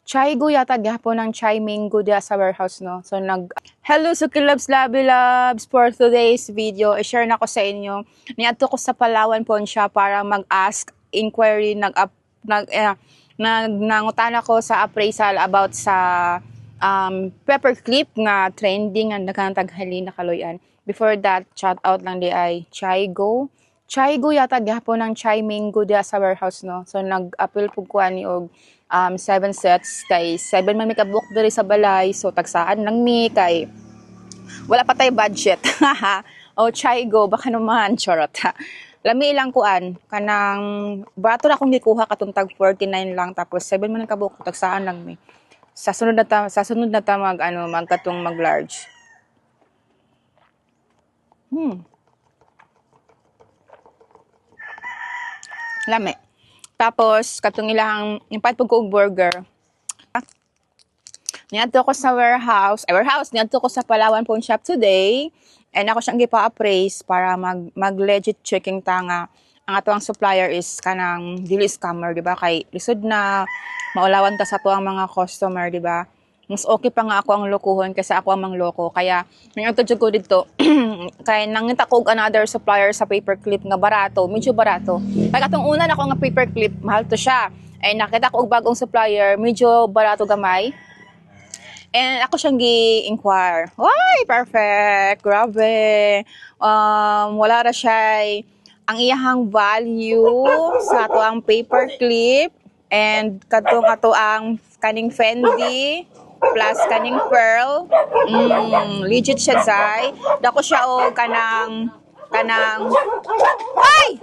Chai-go yata gihapon ng chai mango dia sa warehouse, no? So, Hello, Suki Loves, Labi Loves! For today's video, i-share na ko sa inyo. Niadto ko sa Palawan po siya para mag-ask, inquiry, nangutana ko sa appraisal about sa pepper clip nga trending ang nagkantaghalin na kaloyan. Before that, shout out lang di ay Chai-go. Chai-go yata gihapon ng chai mango dia sa warehouse, no? So, nag-appeal po ko ani og 7 sets kay 7 man mi kabook diri sa balay, so tagsaan lang mi kay wala pa tay budget. O Chai-go baka naman charot. Lami ilang kuan kanang barato na akong gikuha katong tag 49 lang, tapos 7 man kabook tagsaan lang mi. Sa sunod na ta magkatong mag large. Lami. Tapos, katong ilang, impat po kong burger. Niadto ko sa niadto ko sa Palawan Pawn Shop today. And ako siyang gipa-appraise para mag-legit checking tanga. Ang atong supplier is kanang dili scammer, di ba? Kay lisod na maulawan ta sa tuang mga customer, di ba? Mas okay pa nga ako ang lokohon kaysa ako ang mangloko. Kaya, nangyato ko dito, kaya nangita ko another supplier sa paperclip nga barato, medyo barato. Kaya katong una na ko nga paperclip, mahal to siya. Ay nakita ko og bagong supplier, medyo barato gamay. And ako siyang gi-inquire. Why, perfect! Grabe! Wala ra siya ang iyahang value sa ato ang paperclip and katong ato ang kaning Fendi plus kaning pearl. Legit siya, Zay. Dako siya o kanang ay!